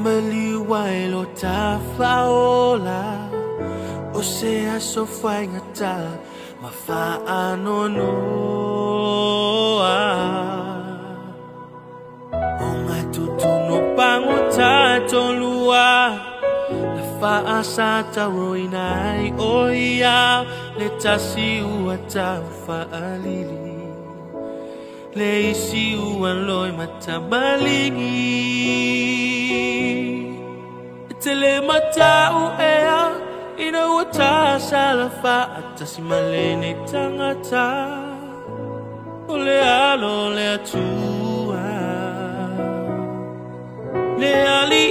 maliwai lo ta faola o se aso fai ngata mafaano noa o ngā tutuno pango tātolua la faasa taroinai o ia le tasi ua tau faalili le isi uan loi mata malingi tele matau ea ina ua tasala faatasi malene tangata o le alo le atua le ali